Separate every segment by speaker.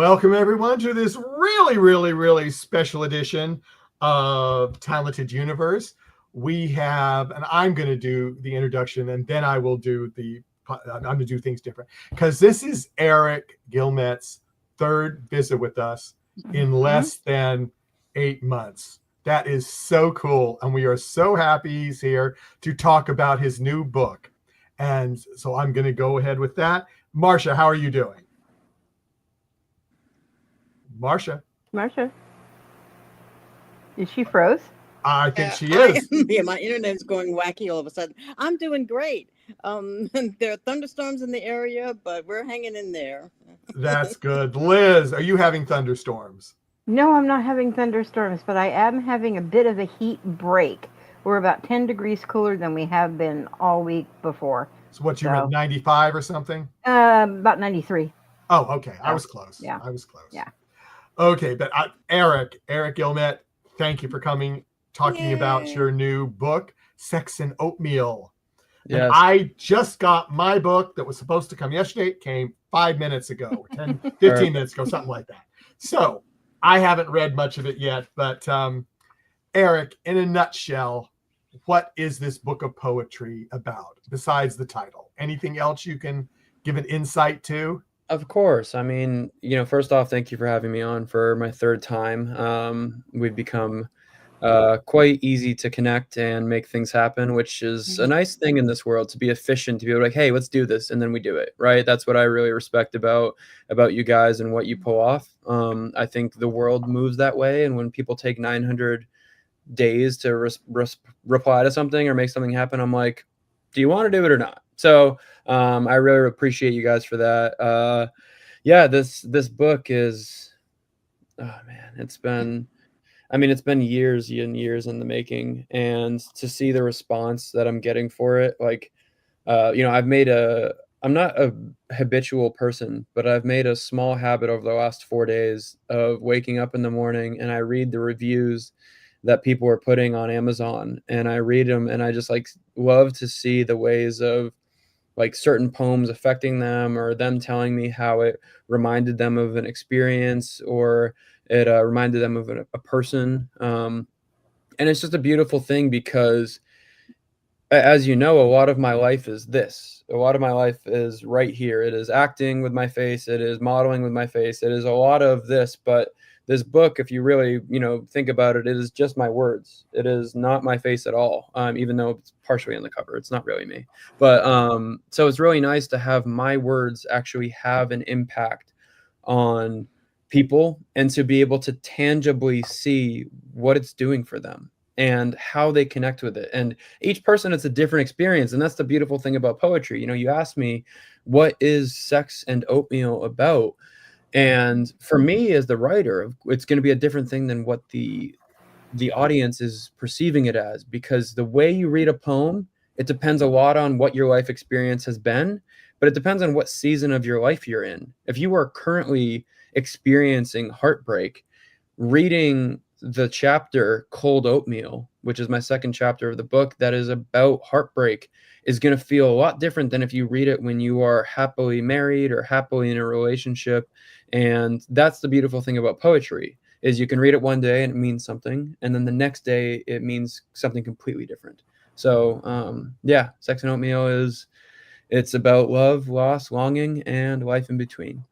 Speaker 1: Welcome everyone to this really special edition of Talented Universe. We have, and I'm going to do the introduction, and then I will do I'm going to do things different because this is Eric Guilmette's third visit with us in less than 8 months. That is so cool, and we are so happy he's here to talk about his new book. And so I'm going to go ahead with that. Marcia, how are you doing? Marcia.
Speaker 2: Is she froze?
Speaker 1: I think she is.
Speaker 3: Yeah, my internet's going wacky all of a sudden. I'm doing great. There are thunderstorms in the area, but we're hanging in there.
Speaker 1: That's good. Liz, are you having thunderstorms?
Speaker 2: No, I'm not having thunderstorms, but I am having a bit of a heat break. We're about 10 degrees cooler than we have been all week before.
Speaker 1: So what, you're at 95 or something?
Speaker 2: About 93.
Speaker 1: Oh, okay. I was close.
Speaker 2: Yeah.
Speaker 1: I was close.
Speaker 2: Yeah.
Speaker 1: Okay, but Eric Guilmette, thank you for coming, talking about your new book, Sex and Oatmeal. Yes. And I just got my book that was supposed to come yesterday. It came 5 minutes ago, 10, 15 minutes ago, something like that. So I haven't read much of it yet, but Eric, in a nutshell, what is this book of poetry about besides the title? Anything else you can give an insight to?
Speaker 4: Of course. I mean, first off, thank you for having me on for my third time. We've become quite easy to connect and make things happen, which is a nice thing in this world, to be efficient, to be able to like, hey, let's do this. And then we do it, right? That's what I really respect about you guys and what you pull off. I think the world moves that way. And when people take 900 days to reply to something or make something happen, I'm like, do you want to do it or not? So I really appreciate you guys for that. This book is, oh man, it's been years and years in the making, and to see the response that I'm getting for it, like, I'm not a habitual person, but I've made a small habit over the last 4 days of waking up in the morning and I read the reviews that people are putting on Amazon, and I read them, and I just like love to see the ways of like certain poems affecting them, or them telling me how it reminded them of an experience, or it reminded them of a person. And it's just a beautiful thing because, as you know, a lot of my life is this. A lot of my life is right here. It is acting with my face. It is modeling with my face. It is a lot of this, but this book, if you really, think about it, it is just my words. It is not my face at all, even though it's partially on the cover. It's not really me. But so it's really nice to have my words actually have an impact on people, and to be able to tangibly see what it's doing for them and how they connect with it. And each person, it's a different experience. And that's the beautiful thing about poetry. You asked me, what is Sex and Oatmeal about? And for me as the writer, it's going to be a different thing than what the audience is perceiving it as, because the way you read a poem, it depends a lot on what your life experience has been, but it depends on what season of your life you're in. If you are currently experiencing heartbreak, reading the chapter Cold Oatmeal, which is my second chapter of the book that is about heartbreak, is going to feel a lot different than if you read it when you are happily married or happily in a relationship. And that's the beautiful thing about poetry, is you can read it one day and it means something, and then the next day it means something completely different. So Sex and Oatmeal it's about love, loss, longing, and life in between.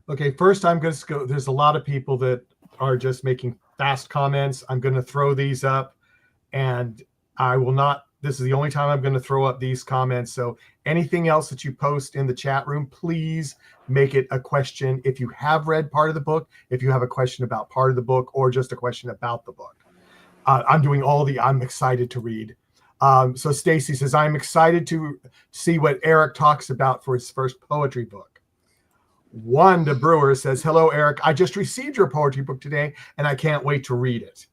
Speaker 1: Okay, first I'm going to go. There's a lot of people that are just making fast comments. I'm going to throw these up, and I will not. This is the only time I'm going to throw up these comments. So anything else that you post in the chat room, please make it a question. If you have read part of the book, if you have a question about part of the book, or just a question about the book. I'm excited to read. So Stacy says, I'm excited to see what Eric talks about for his first poetry book. Wanda Brewer says, hello, Eric. I just received your poetry book today, and I can't wait to read it.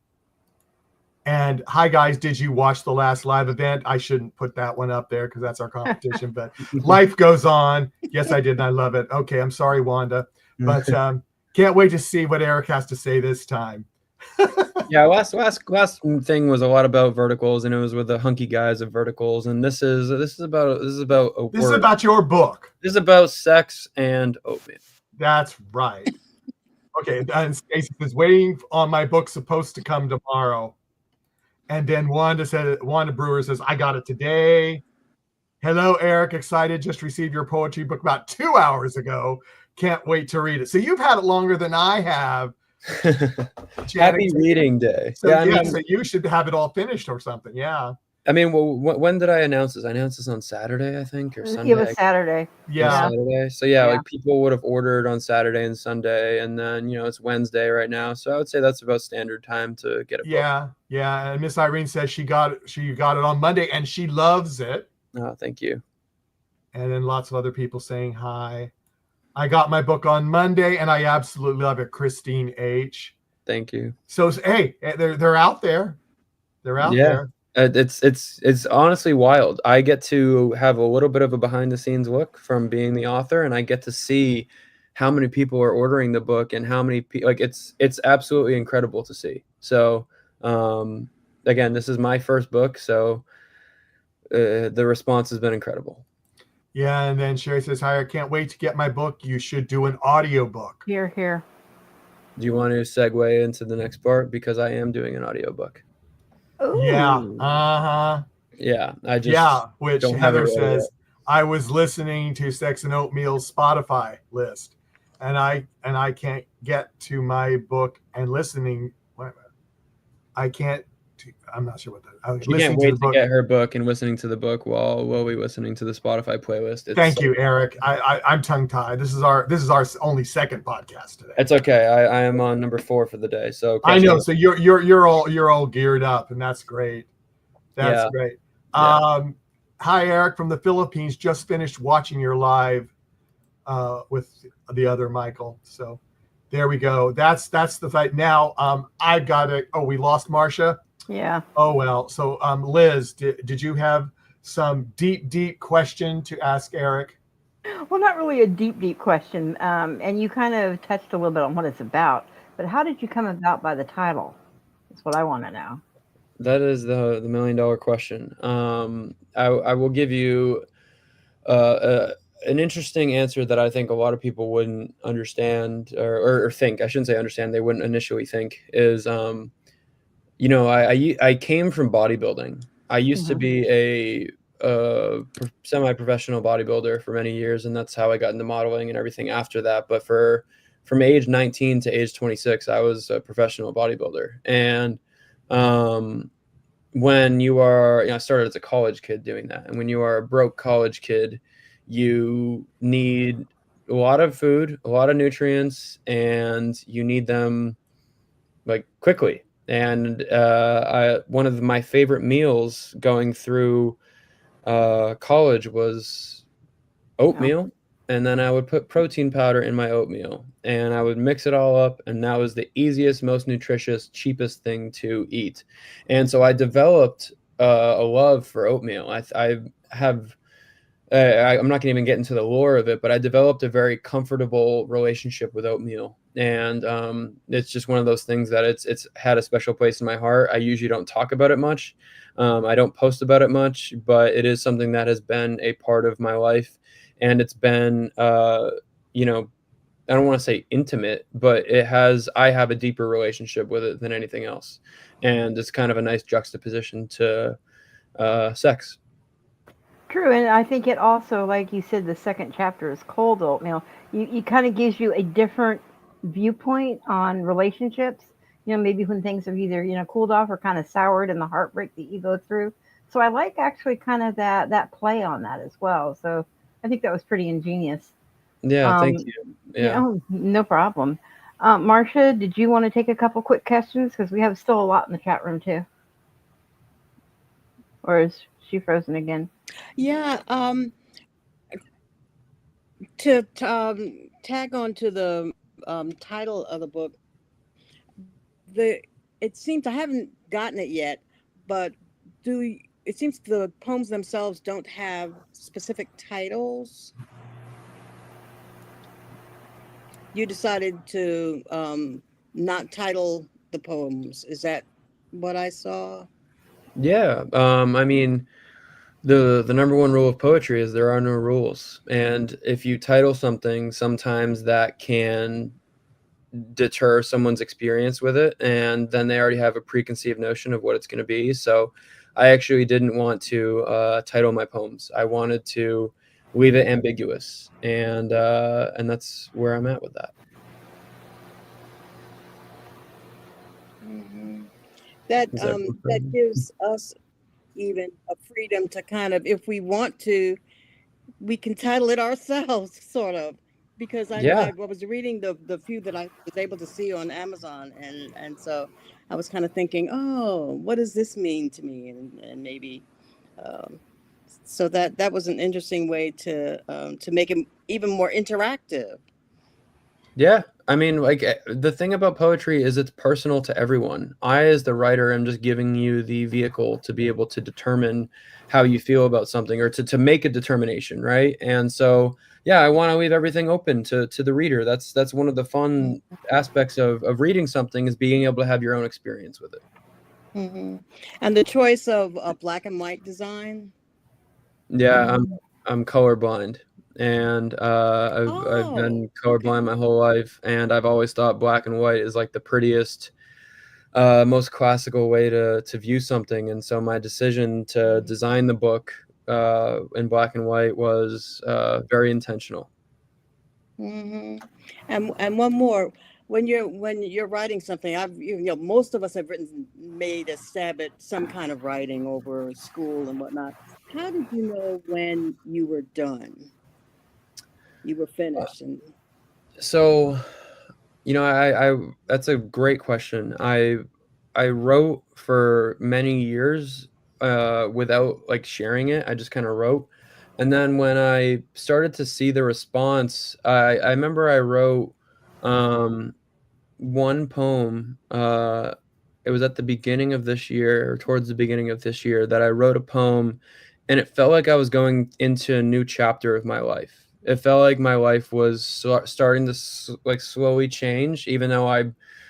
Speaker 1: And hi, guys. Did you watch the last live event? I shouldn't put that one up there because that's our competition, but life goes on. Yes, I did. And I love it. Okay. I'm sorry, Wanda, but can't wait to see what Eric has to say this time.
Speaker 4: Yeah. Last thing was a lot about verticals, and it was with the hunky guys of verticals. And this is about
Speaker 1: your book.
Speaker 4: This is about sex and oatmeal.
Speaker 1: That's right. Okay, and Stacy says, waiting on my book, supposed to come tomorrow. And then Wanda Brewer says, I got it today. Hello, Eric. Excited. Just received your poetry book about 2 hours ago. Can't wait to read it. So you've had it longer than I have.
Speaker 4: Happy reading day.
Speaker 1: So yeah, so you should have it all finished or something. Yeah.
Speaker 4: I mean, well, when did I announce this? I announced this on Saturday, I think, or Sunday.
Speaker 2: It was Saturday.
Speaker 1: Yeah.
Speaker 4: Saturday. So yeah, like people would have ordered on Saturday and Sunday, and then it's Wednesday right now. So I would say that's about standard time to get a book.
Speaker 1: Yeah. And Miss Irene says she got it on Monday and she loves it.
Speaker 4: Oh, thank you.
Speaker 1: And then lots of other people saying hi. I got my book on Monday and I absolutely love it. Christine H.
Speaker 4: Thank you.
Speaker 1: So hey, they're out there. They're out there.
Speaker 4: It's honestly wild. I get to have a little bit of a behind the scenes look from being the author, and I get to see how many people are ordering the book and how many people, like, it's absolutely incredible to see. So again, this is my first book, so the response has been incredible.
Speaker 1: Yeah, and then Sherry says, hi, I can't wait to get my book. You should do an audiobook.
Speaker 2: Here.
Speaker 4: Do you want to segue into the next part? Because I am doing an audiobook.
Speaker 2: Ooh.
Speaker 1: Yeah.
Speaker 4: Yeah.
Speaker 1: Which Heather says, I was listening to Sex and Oatmeal's Spotify list, and I can't get to my book and listening. I can't. I'm not sure what that.
Speaker 4: She can't wait to get her book and listening to the book while we listening to the Spotify playlist.
Speaker 1: Thank you, Eric. I'm tongue tied. This is our only second podcast today.
Speaker 4: It's okay. I am on number 4 for the day. So
Speaker 1: I know. So you're all geared up, and that's great. That's great. Hi, Eric from the Philippines. Just finished watching your live with the other Michael. So there we go. That's the fight. Now I've got it. Oh, we lost Marcia.
Speaker 2: Yeah.
Speaker 1: Oh, well. So, Liz, did you have some deep question to ask Eric?
Speaker 2: Well, not really a deep question. And you kind of touched a little bit on what it's about. But how did you come about by the title? That's what I want to know.
Speaker 4: That is the $1 million question. I will give you an interesting answer that I think a lot of people wouldn't understand or think. I shouldn't say understand. They wouldn't initially think is I came from bodybuilding. I used to be a semi-professional bodybuilder for many years, and that's how I got into modeling and everything after that. But from age 19 to age 26, I was a professional bodybuilder. And when you are, I started as a college kid doing that. And when you are a broke college kid, you need a lot of food, a lot of nutrients, and you need them like quickly. And one of my favorite meals going through college was oatmeal. And then I would put protein powder in my oatmeal and I would mix it all up. And that was the easiest, most nutritious, cheapest thing to eat. And so I developed a love for oatmeal. I'm not going to even get into the lore of it, but I developed a very comfortable relationship with oatmeal. And it's just one of those things that it's had a special place in my heart. I usually don't talk about it much. I don't post about it much, but it is something that has been a part of my life. And it's been, I don't want to say intimate, but I have a deeper relationship with it than anything else. And it's kind of a nice juxtaposition to sex.
Speaker 2: True, and I think it also, like you said, the second chapter is cold oatmeal. You kind of gives you a different viewpoint on relationships. Maybe when things have either cooled off or kind of soured, and the heartbreak that you go through. So I like actually kind of that play on that as well. So I think that was pretty ingenious.
Speaker 4: Yeah, thank you. Yeah,
Speaker 2: no problem. Marcia, did you want to take a couple quick questions because we have still a lot in the chat room too? Or is she frozen again?
Speaker 3: Yeah. To tag on to the title of the book, it seems I haven't gotten it yet, but it seems the poems themselves don't have specific titles. You decided to not title the poems. Is that what I saw?
Speaker 4: Yeah. I mean, The number one rule of poetry is there are no rules. And if you title something, sometimes that can deter someone's experience with it, and then they already have a preconceived notion of what it's going to be. So I actually didn't want to title my poems. I wanted to leave it ambiguous, and that's where I'm at with that.
Speaker 3: That
Speaker 4: Is that
Speaker 3: that gives us even a freedom to kind of, if we want to, we can title it ourselves, sort of. Because
Speaker 4: Yeah.
Speaker 3: I was reading the few that I was able to see on Amazon, and so I was kind of thinking, oh, what does this mean to me, and maybe, um, so that was an interesting way to make it even more interactive.
Speaker 4: Yeah, I mean, like the thing about poetry is it's personal to everyone. I, as the writer, am just giving you the vehicle to be able to determine how you feel about something, or to make a determination, right? And so, yeah, I want to leave everything open to the reader. That's one of the fun aspects of reading something, is being able to have your own experience with it.
Speaker 3: And the choice of a black and white design.
Speaker 4: Yeah, I'm colorblind, and I've been colorblind my whole life, and I've always thought black and white is like the prettiest, most classical way to view something. And so my decision to design the book in black and white was very intentional.
Speaker 3: And one more, when you're writing something, most of us have made a stab at some kind of writing over school and whatnot. How did you know when you were done? You were finished, and
Speaker 4: So, I that's a great question. I wrote for many years without like sharing it. I just kind of wrote. And then when I started to see the response, I remember I wrote one poem. It was at the beginning of this year, or towards the beginning of this year, that I wrote a poem, and it felt like I was going into a new chapter of my life. It felt like my life was starting to like slowly change, even though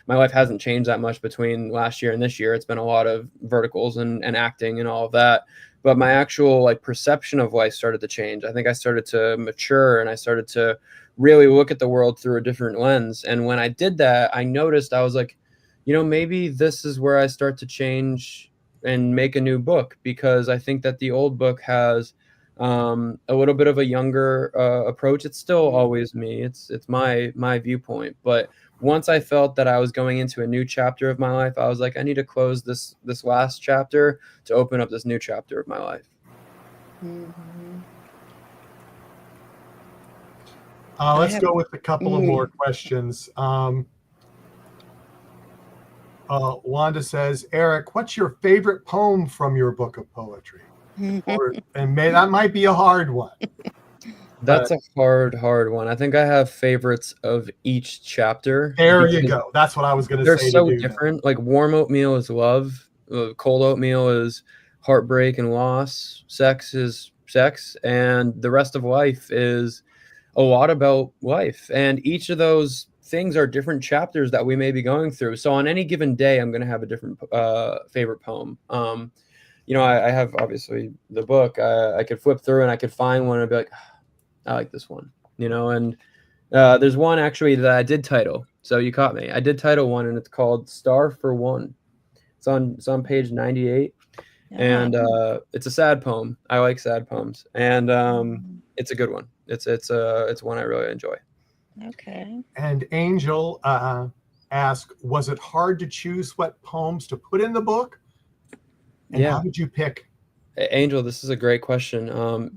Speaker 4: my life hasn't changed that much between last year and this year. It's been a lot of verticals and acting and all of that. But my actual like perception of life started to change. I think I started to mature, and I started to really look at the world through a different lens. And when I did that, I noticed, I was like, maybe this is where I start to change and make a new book, because I think that the old book has a little bit of a younger approach. It's still always me. It's my viewpoint. But once I felt that I was going into a new chapter of my life, I was like, I need to close this last chapter to open up this new chapter of my life.
Speaker 1: Let's go with a couple of more questions. Wanda says, Eric, what's your favorite poem from your book of poetry? That might be a hard one.
Speaker 4: That's a hard one. I think I have favorites of each chapter.
Speaker 1: There you go. That's what I was going to say.
Speaker 4: They're so different. Like warm oatmeal is love. Cold oatmeal is heartbreak and loss. Sex is sex. And the rest of life is a lot about life. And each of those things are different chapters that we may be going through. So on any given day, I'm going to have a different favorite poem. I have obviously the book. I could flip through and I could find one and be like, I like this one, and there's one actually that I did title. So you caught me. I did title one, and it's called Star for One. It's on page 98. And it's a sad poem. I like sad poems, and it's a good one. It's one I really enjoy.
Speaker 3: Okay.
Speaker 1: And Angel asked, was it hard to choose what poems to put in the book? And how did you pick?
Speaker 4: Angel, this is a great question.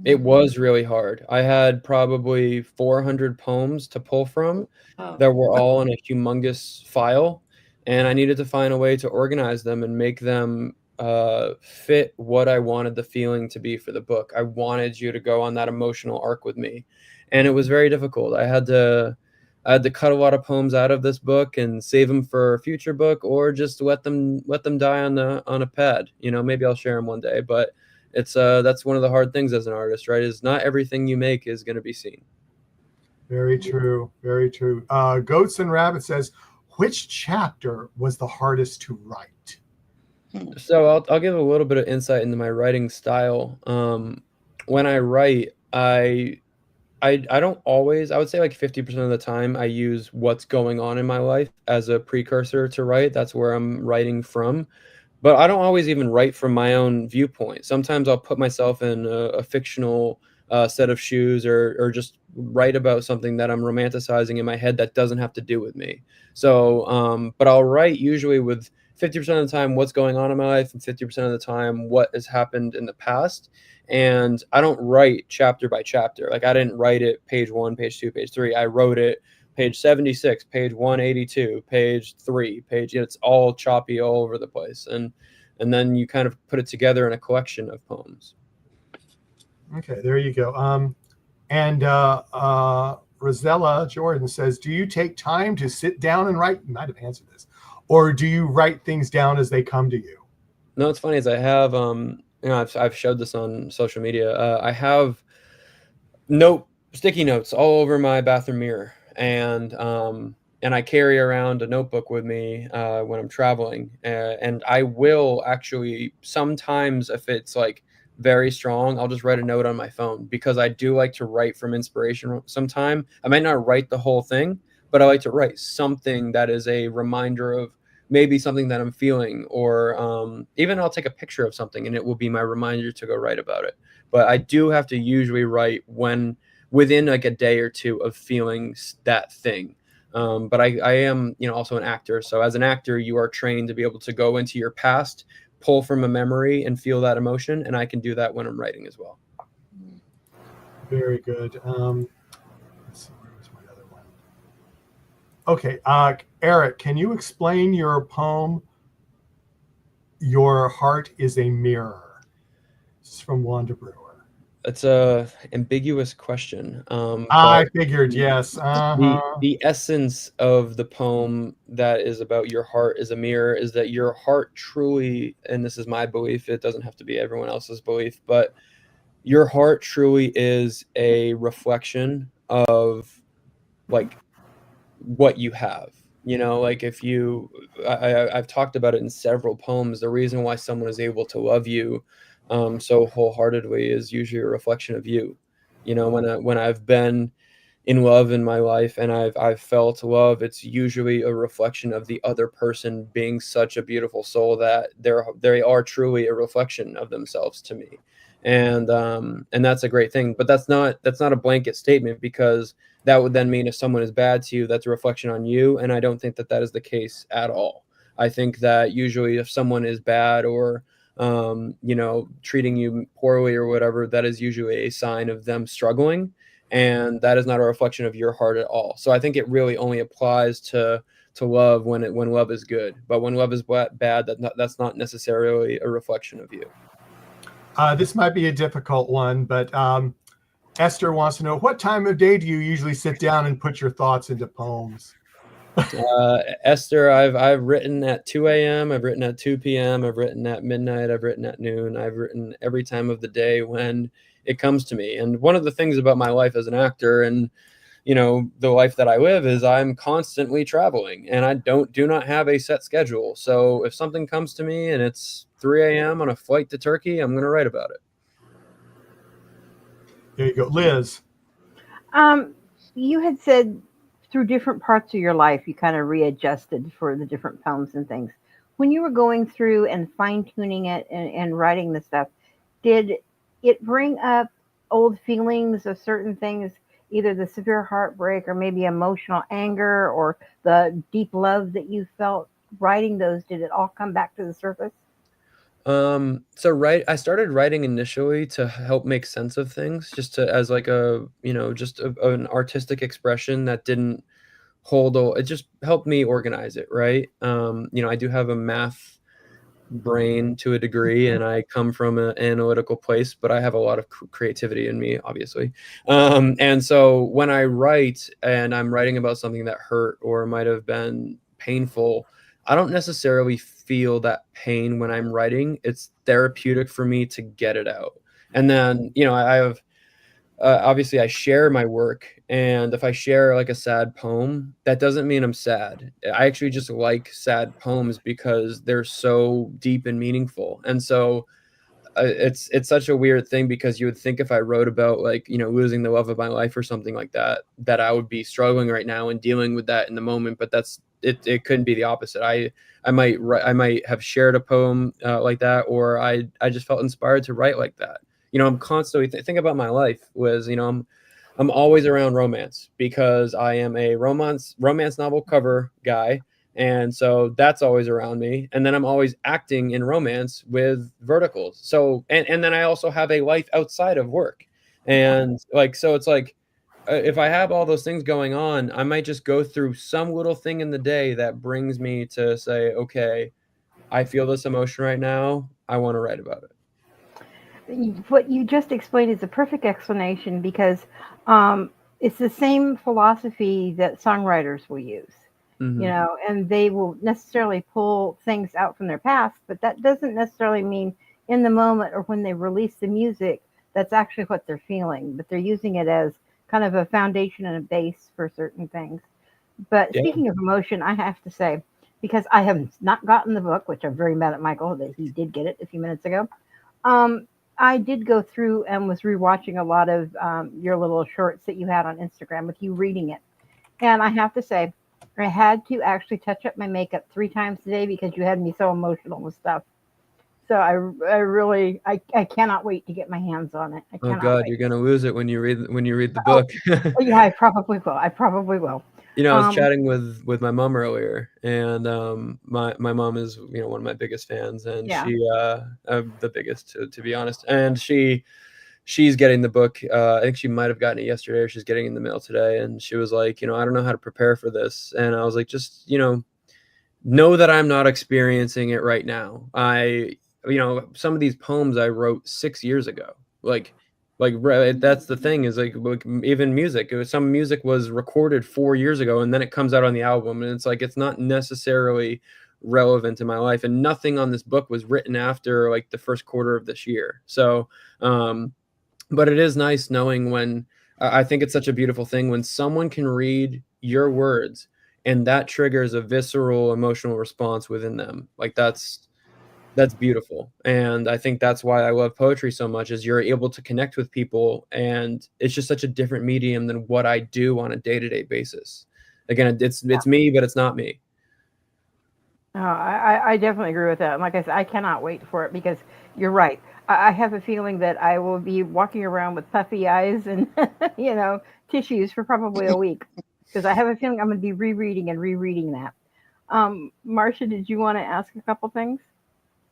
Speaker 4: It was really hard. I had probably 400 poems to pull from that were all in a humongous file, and I needed to find a way to organize them and make them fit what I wanted the feeling to be for the book. I wanted you to go on that emotional arc with me, and it was very difficult. I had to cut a lot of poems out of this book and save them for a future book, or just let them die on a pad. Maybe I'll share them one day, but it's that's one of the hard things as an artist, right? Is not everything you make is going to be seen.
Speaker 1: Very true. Very true. Goats and Rabbit says, which chapter was the hardest to write?
Speaker 4: So I'll give a little bit of insight into my writing style. When I write, I don't always, I would say like 50% of the time I use what's going on in my life as a precursor to write. That's where I'm writing from. But I don't always even write from my own viewpoint. Sometimes I'll put myself in a fictional set of shoes, or just write about something that I'm romanticizing in my head that doesn't have to do with me. So, but I'll write usually with 50% of the time what's going on in my life, and 50% of the time what has happened in the past. And I don't write chapter by chapter. Like, I didn't write it page 1, page 2, page 3. I wrote it page 76, page 182, page 3, page, it's all choppy all over the place. And then you kind of put it together in a collection of poems.
Speaker 1: Okay, there you go. And Rosella Jordan says, do you take time to sit down and write? You might have answered this. Or do you write things down as they come to you?
Speaker 4: No, it's funny is I have, I've showed this on social media. I have sticky notes all over my bathroom mirror, and I carry around a notebook with me when I'm traveling, and I will actually sometimes, if it's like very strong, I'll just write a note on my phone, because I do like to write from inspiration. Sometime I might not write the whole thing, but I like to write something that is a reminder of maybe something that I'm feeling, or even I'll take a picture of something and it will be my reminder to go write about it. But I do have to usually write when within like a day or two of feeling that thing. But I am, also an actor. So as an actor, you are trained to be able to go into your past, pull from a memory, and feel that emotion. And I can do that when I'm writing as well.
Speaker 1: Very good. Let's see, where was my other one? Okay, Eric, can you explain your poem, Your Heart is a Mirror? This is from Wanda Brewer.
Speaker 4: It's a ambiguous question.
Speaker 1: I figured, yes.
Speaker 4: The essence of the poem that is about your heart is a mirror is that your heart truly, and this is my belief, it doesn't have to be everyone else's belief, but your heart truly is a reflection of like what you have. Like if I've talked about it in several poems. The reason why someone is able to love you so wholeheartedly is usually a reflection of you. When I've been in love in my life and I've felt love, it's usually a reflection of the other person being such a beautiful soul that they are truly a reflection of themselves to me. And that's a great thing. But that's not a blanket statement, because that would then mean if someone is bad to you, that's a reflection on you. And I don't think that that is the case at all. I think that usually if someone is bad, or treating you poorly or whatever, that is usually a sign of them struggling, and that is not a reflection of your heart at all. So I think it really only applies to love when love is good, but when love is bad, that's not necessarily a reflection of you.
Speaker 1: This might be a difficult one, but Esther wants to know, what time of day do you usually sit down and put your thoughts into poems?
Speaker 4: Esther, I've written at 2 a.m. I've written at 2 p.m. I've written at midnight. I've written at noon. I've written every time of the day when it comes to me. And one of the things about my life as an actor, and the life that I live, is I'm constantly traveling, and I do not have a set schedule. So if something comes to me and it's 3 a.m. on a flight to Turkey, I'm going to write about it.
Speaker 1: There you go. Liz.
Speaker 2: You had said through different parts of your life, you kind of readjusted for the different poems and things. When you were going through and fine tuning it and writing the stuff, did it bring up old feelings of certain things, either the severe heartbreak or maybe emotional anger or the deep love that you felt writing those? Did it all come back to the surface?
Speaker 4: I started writing initially to help make sense of things, just as like an artistic expression that didn't it just helped me organize it, right? I do have a math brain to a degree, and I come from an analytical place, but I have a lot of creativity in me, obviously. And so when I write and I'm writing about something that hurt or might have been painful, I don't necessarily feel that pain when I'm writing. It's therapeutic for me to get it out. And then, obviously I share my work, and if I share like a sad poem, that doesn't mean I'm sad. I actually just like sad poems because they're so deep and meaningful. And so it's such a weird thing, because you would think if I wrote about, like, you know, losing the love of my life or something like that, that I would be struggling right now and dealing with that in the moment. But that's it couldn't be the opposite. I might have shared a poem like that, or I just felt inspired to write like that. You know, I'm constantly think about my life was, you know, I'm always around romance because I am a romance novel cover guy. And so that's always around me. And then I'm always acting in romance with verticals. So, and then I also have a life outside of work. And like, so it's like, if I have all those things going on, I might just go through some little thing in the day that brings me to say, okay, I feel this emotion right now. I want to write about it.
Speaker 2: What you just explained is a perfect explanation because um, it's the same philosophy that songwriters will use, you
Speaker 4: Mm-hmm.
Speaker 2: know, and they will necessarily pull things out from their past, but that doesn't necessarily mean in the moment or when they release the music, that's actually what they're feeling, but they're using it as kind of a foundation and a base for certain things. But
Speaker 4: Yeah.
Speaker 2: speaking of emotion, I have to say, because I have not gotten the book, which I'm very mad at Michael that he did get it a few minutes ago. Um, I did go through and was rewatching a lot of your little shorts that you had on Instagram with you reading it. And I have to say, I had to actually touch up my makeup 3 times today because you had me so emotional with stuff. So I really, I cannot wait to get my hands on it. I
Speaker 4: Oh
Speaker 2: cannot
Speaker 4: God,
Speaker 2: wait.
Speaker 4: you're gonna lose it when you read the
Speaker 2: Oh,
Speaker 4: book.
Speaker 2: yeah, I probably will. I probably will.
Speaker 4: You know, I was
Speaker 2: Um,
Speaker 4: chatting with my mom earlier, and my mom is, you know, one of my biggest fans, and
Speaker 2: yeah.
Speaker 4: she the biggest, to be honest, and she's getting the book. I think she might have gotten it yesterday, or she's getting it in the mail today, and she was like, you know, I don't know how to prepare for this, and I was like, just, you know that I'm not experiencing it right now. You know, some of these poems I wrote 6 years ago. That's the thing, is like even music. Some music was recorded 4 years ago, and then it comes out on the album, and it's like it's not necessarily relevant to my life. And nothing on this book was written after like the first quarter of this year. So, um, but it is nice knowing when I think it's such a beautiful thing when someone can read your words and that triggers a visceral emotional response within them. Like that's beautiful. And I think that's why I love poetry so much, is you're able to connect with people, and it's just such a different medium than what I do on a day-to-day basis. Again, it's me, but it's not me.
Speaker 2: I definitely agree with that. And like I said, I cannot wait for it because you're right. I have a feeling that I will be walking around with puffy eyes and, you know, tissues for probably a week because I have a feeling I'm going to be rereading and rereading that. Marcia, did you want to ask a couple things?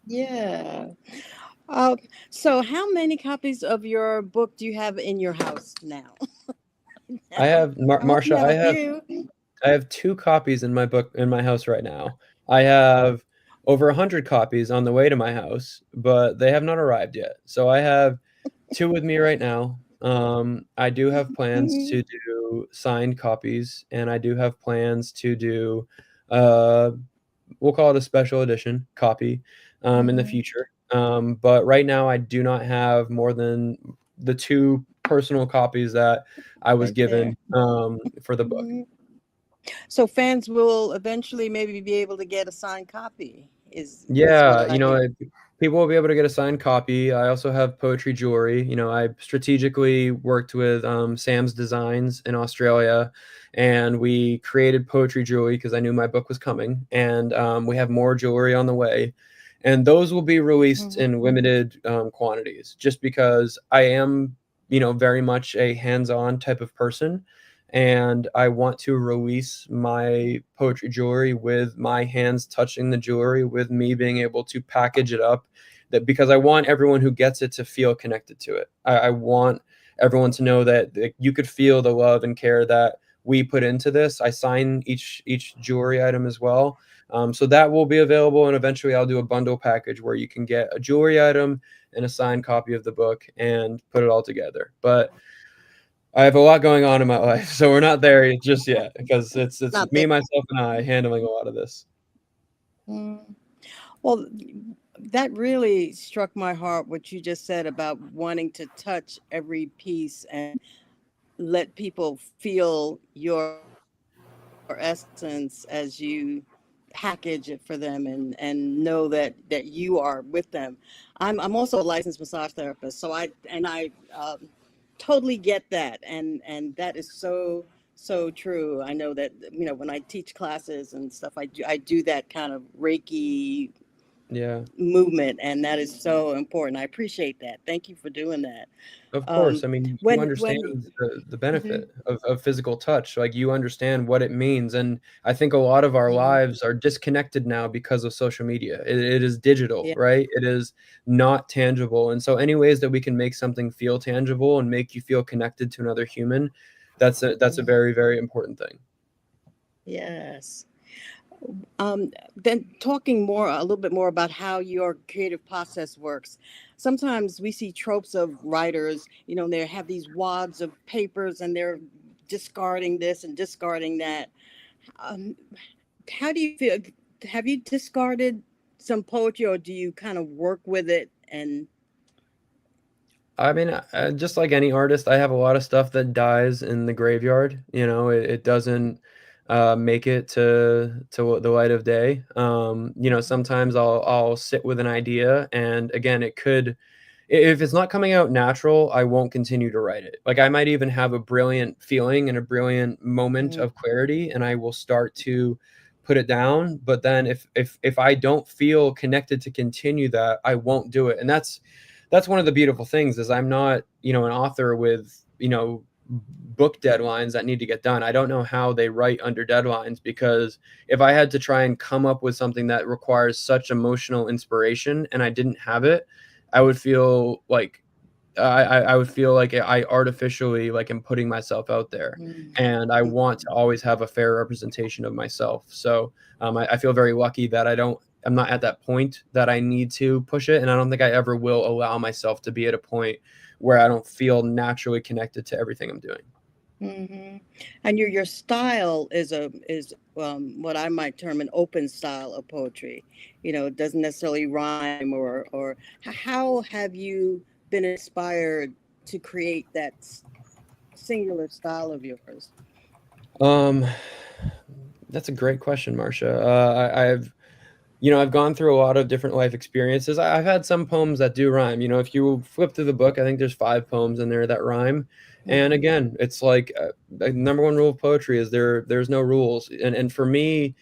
Speaker 3: Yeah. Uh, so how many copies of your book do you have in your house now?
Speaker 4: I have
Speaker 3: I hope you
Speaker 4: Marsha,
Speaker 3: have a few.
Speaker 4: I have 2 copies in my house right now. I have over 100 copies on the way to my house, but they have not arrived yet. So I have 2 with me right now. I do have plans
Speaker 3: Mhm.
Speaker 4: to do signed copies, and I do have plans to do, uh, we'll call it a special edition copy, in the
Speaker 3: Mhm.
Speaker 4: future. But right now I do not have more than the 2 personal copies that I was
Speaker 3: Right there.
Speaker 4: given, for the book.
Speaker 3: Mhm. So fans will eventually maybe be able to get a signed copy. Is what
Speaker 4: Yeah,
Speaker 3: I
Speaker 4: you know,
Speaker 3: hear.
Speaker 4: people will be able to get a signed copy. I also have poetry jewelry. You know, I strategically worked with Sam's Designs in Australia, and we created poetry jewelry because I knew my book was coming, and we have more jewelry on the way, and those will be released
Speaker 3: Mhm.
Speaker 4: in limited quantities, just because I am, you know, very much a hands-on type of person, and I want to release my poetry jewelry with my hands touching the jewelry, with me being able to package it up, that because I want everyone who gets it to feel connected to it. I want everyone to know that you could feel the love and care that we put into this. I sign each jewelry item as well. So that will be available, and eventually I'll do a bundle package where you can get a jewelry item and a signed copy of the book and put it all together. But I have a lot going on in my life, so we're not there just yet, because it's
Speaker 3: Not
Speaker 4: me,
Speaker 3: there.
Speaker 4: myself, and I handling a lot of this.
Speaker 3: Mm. Well, that really struck my heart, what you just said about wanting to touch every piece and let people feel your essence as you package it for them, and know that you are with them. I'm also a licensed massage therapist, so I totally get that, and that is so true. I know that, when I teach classes and stuff, I do that kind of Reiki
Speaker 4: Yeah.
Speaker 3: movement, and that is so important. I appreciate that. Thank you for doing that.
Speaker 4: Of course.
Speaker 3: Um,
Speaker 4: I mean, you
Speaker 3: when
Speaker 4: understand the
Speaker 3: Mhm,
Speaker 4: benefit of physical touch. Like, you understand what it means. And I think a lot of our
Speaker 3: mhm,
Speaker 4: lives are disconnected now because of social media. It is digital,
Speaker 3: yeah.
Speaker 4: right? It is not tangible. And so any ways that we can make something feel tangible and make you feel connected to another human, that's a
Speaker 3: Mhm,
Speaker 4: very, very important thing.
Speaker 3: yes. Then talking a little bit more about how your creative process works. Sometimes we see tropes of writers, they have these wads of papers and they're discarding this and discarding that. Um, how do you feel? Have you discarded some poetry, or do you kind of work with it? And
Speaker 4: I mean, just like any artist, I have a lot of stuff that dies in the graveyard. It doesn't make it to the light of day. Sometimes I'll sit with an idea, and again, if it's not coming out natural, I won't continue to write it. Like, I might even have a brilliant feeling and a brilliant moment
Speaker 3: Mhm,
Speaker 4: of clarity, and I will start to put it down. But then if I don't feel connected to continue that, I won't do it. And that's one of the beautiful things is I'm not, an author with, book deadlines that need to get done. I don't know how they write under deadlines, because if I had to try and come up with something that requires such emotional inspiration and I didn't have it, I would feel like I would feel like I artificially like am putting myself out there,
Speaker 3: mhm,
Speaker 4: and I want to
Speaker 3: mhm,
Speaker 4: always have a fair representation of myself. So I feel very lucky that I'm not at that point that I need to push it, and I don't think I ever will allow myself to be at a point where I don't feel naturally connected to everything I'm doing.
Speaker 3: mhm. And your style is what I might term an open style of poetry. It doesn't necessarily rhyme, or how have you been inspired to create that singular style of yours?
Speaker 4: Um, that's a great question, Marcia. I've gone through a lot of different life experiences. I've had some poems that do rhyme. If you flip through the book, I think there's 5 poems in there that rhyme. And
Speaker 3: Mhm,
Speaker 4: again, it's like the number one rule of poetry is there's no rules. And for me,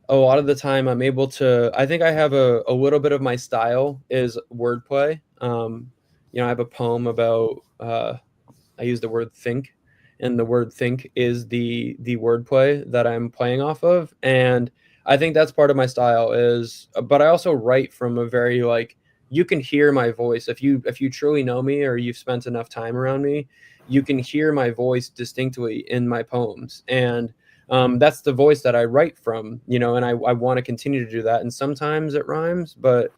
Speaker 4: a lot of the time, I'm able to. I think I have a little bit of my style is wordplay. I have a poem about. I use the word think, and the word think is the wordplay that I'm playing off of, and I think that's part of my style is. But I also write from a very like you can hear my voice if you truly know me or you've spent enough time around me, you can hear my voice distinctly in my poems, and that's the voice that I write from, and I want to continue to do that, and sometimes it rhymes, but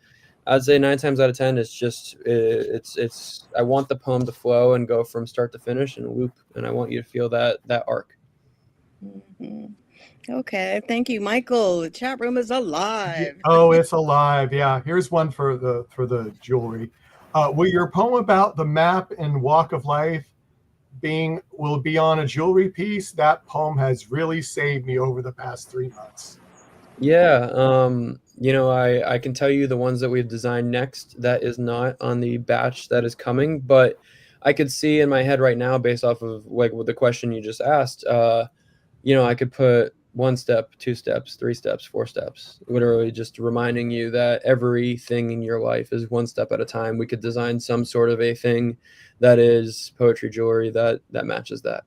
Speaker 4: I'd say 9 times out of 10, it's just it's. I want the poem to flow and go from start to finish and loop, and I want you to feel that arc.
Speaker 3: mhm. Okay, thank you, Michael. The chat room is alive.
Speaker 1: Oh, it's alive. Yeah. Here's one for the jewelry. Will your poem about the map and walk of life will be on a jewelry piece? That poem has really saved me over the past 3 months.
Speaker 4: Yeah, I can tell you the ones that we've designed next. That is not on the batch that is coming, but I could see in my head right now, based off of like with the question you just asked. I could put 1 step, 2 steps, 3 steps, 4 steps, literally just reminding you that everything in your life is 1 step at a time. We could design some sort of a thing that is poetry jewelry that matches that.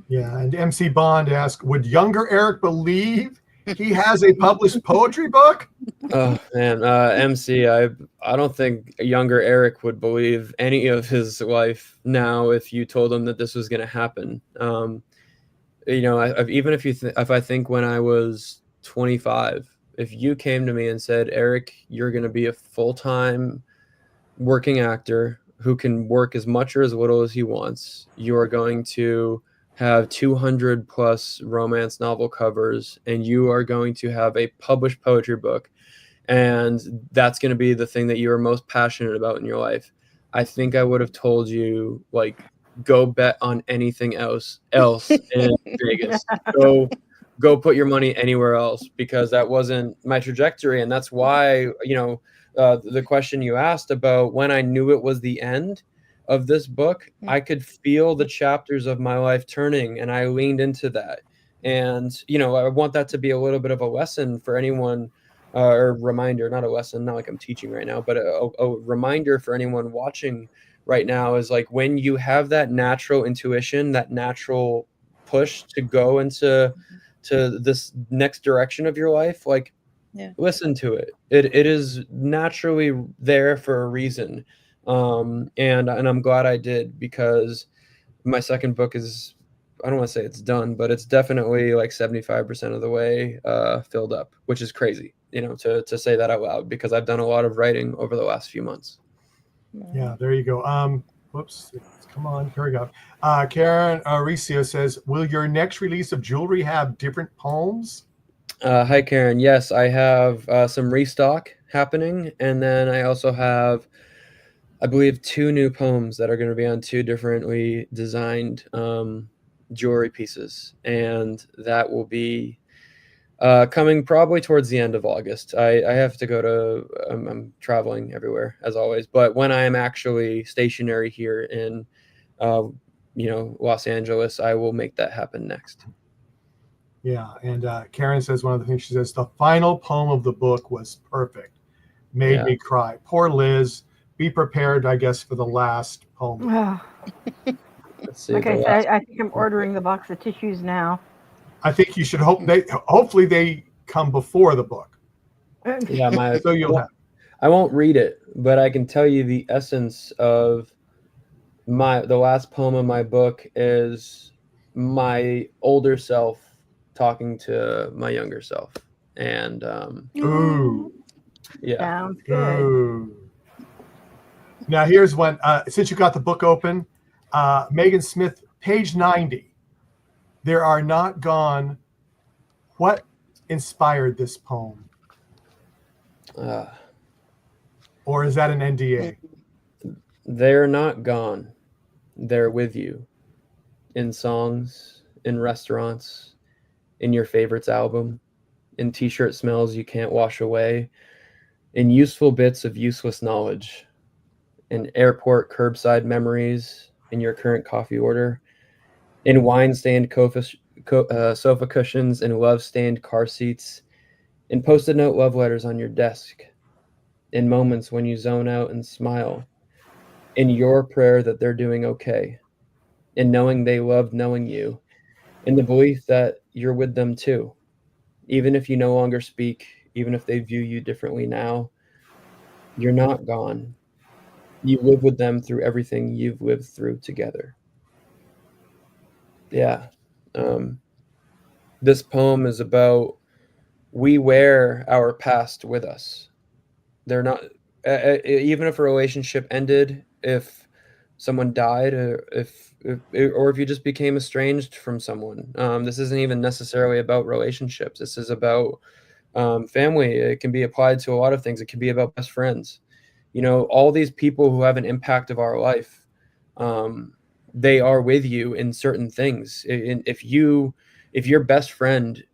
Speaker 1: Yeah. And MC Bond asked, would younger Eric believe he has a published poetry book?
Speaker 4: Oh man, MC, I don't think younger Eric would believe any of his life now if you told him that this was going to happen. Even if I think when I was 25, if you came to me and said, Eric, you're going to be a full-time working actor who can work as much or as little as he wants, you are going to have 200 plus romance novel covers, and you are going to have a published poetry book, and that's going to be the thing that you are most passionate about in your life, I think I would have told you, like, go bet on anything else in Vegas. Go put your money anywhere else, because that wasn't my trajectory. And that's why, the question you asked about when I knew it was the end of this book, I could feel the chapters of my life turning, and I leaned into that. And, I want that to be a little bit of a lesson for anyone, or reminder, not a lesson, not like I'm teaching right now, but a reminder for anyone watching right now, is like, when you have that natural intuition, that natural push to go into this next direction of your life, like, listen to it. It is naturally there for a reason. And I'm glad I did, because my second book is, I don't want to say it's done, but it's definitely like 75% of the way filled up, which is crazy, to say that out loud, because I've done a lot of writing over the last few months.
Speaker 1: Yeah, there you go. Whoops, come on, here we go. Karen Aricio says, will your next release of jewelry have different poems?
Speaker 4: Hi, Karen. Yes, I have some restock happening, and then I also have, I believe, 2 new poems that are going to be on 2 differently designed jewelry pieces, and that will be coming probably towards the end of August. I have to go to, I'm traveling everywhere as always, but when I am actually stationary here in, Los Angeles, I will make that happen next.
Speaker 1: Yeah, and Karen says, one of the things she says, the final poem of the book was perfect. Made me cry. Poor Liz. Be prepared, I guess, for the last poem.
Speaker 4: Let's see,
Speaker 2: like I said, I think I'm ordering the box of tissues now.
Speaker 1: I think you should hopefully they come before the book.
Speaker 4: Yeah,
Speaker 1: so you'll have.
Speaker 4: I won't read it, but I can tell you the essence of the last poem of my book is my older self talking to my younger self. And
Speaker 1: Ooh.
Speaker 4: Yeah.
Speaker 2: Sounds good.
Speaker 1: Ooh. Now here's one. Since you got the book open, Megan Smith, page 90. There are not gone. What inspired this poem? Or is that an NDA?
Speaker 4: They're not gone. They're with you. In songs, in restaurants, in your favorites album, in t-shirt smells you can't wash away, in useful bits of useless knowledge, in airport curbside memories, in your current coffee order, in wine-stained sofa cushions, in love-stained car seats, in post-it note love letters on your desk, in moments when you zone out and smile, in your prayer that they're doing okay, in knowing they loved knowing you, in the belief that you're with them too. Even if you no longer speak, even if they view you differently now, you're not gone. You live with them through everything you've lived through together. Yeah. This poem is about, we wear our past with us. They're not, even if a relationship ended, if someone died, or if you just became estranged from someone. This isn't even necessarily about relationships. This is about family. It can be applied to a lot of things. It can be about best friends. All these people who have an impact of our life, they are with you in certain things. If your best friend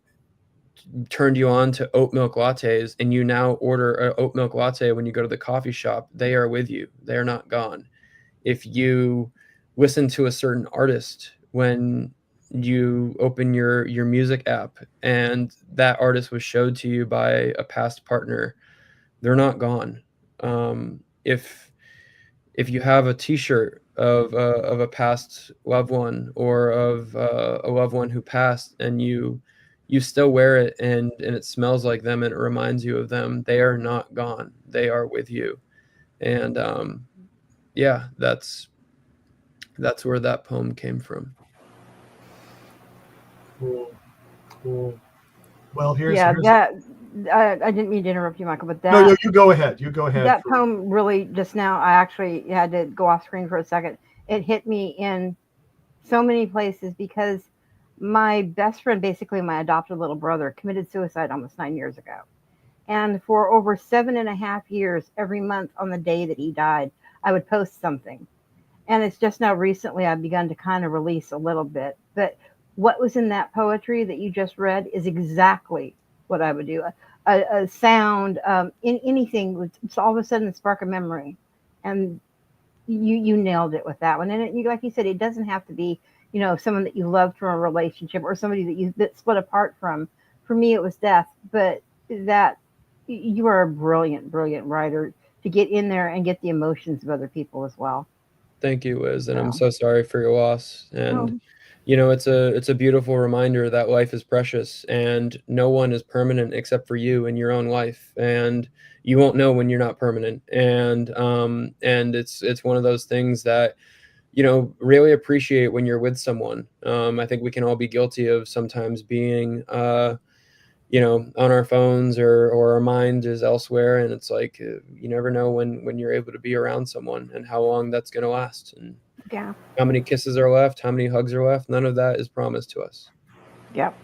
Speaker 4: turned you on to oat milk lattes and you now order an oat milk latte when you go to the coffee shop, they are with you. They are not gone. If you listen to a certain artist when you open your music app and that artist was showed to you by a past partner, they're not gone. If you have a t-shirt of a past loved one, or of a loved one who passed, and you still wear it, and it smells like them and it reminds you of them, they are not gone. They are with you. And yeah, that's where that poem came from.
Speaker 1: Cool. Well, here's
Speaker 2: that. I didn't mean to interrupt you, Michael, but that.
Speaker 1: No, you go ahead.
Speaker 2: That poem really, just now, I actually had to go off screen for a second. It hit me in so many places, because my best friend, basically my adopted little brother, committed suicide almost 9 years ago. And for over 7.5 years, every month on the day that he died, I would post something. And it's just now recently I've begun to kind of release a little bit. But what was in that poetry that you just read is exactly what I would do. A sound, in anything, it's all of a sudden spark a memory. And you nailed it with that one. And like you said, it doesn't have to be, someone that you loved from a relationship or somebody that split apart from. For me, it was death. But that you are a brilliant, brilliant writer to get in there and get the emotions of other people as well.
Speaker 4: Thank you, Liz, and I'm
Speaker 2: So,
Speaker 4: so sorry for your loss. And
Speaker 2: oh,
Speaker 4: it's a beautiful reminder that life is precious and no one is permanent except for you in your own life. And you won't know when you're not permanent. And it's one of those things that really appreciate when you're with someone. I think we can all be guilty of sometimes being on our phones or our mind is elsewhere, and it's like you never know when you're able to be around someone and how long that's going to last, and
Speaker 2: yeah,
Speaker 4: how many kisses are left, how many hugs are left. None of that is promised to us.
Speaker 2: yep.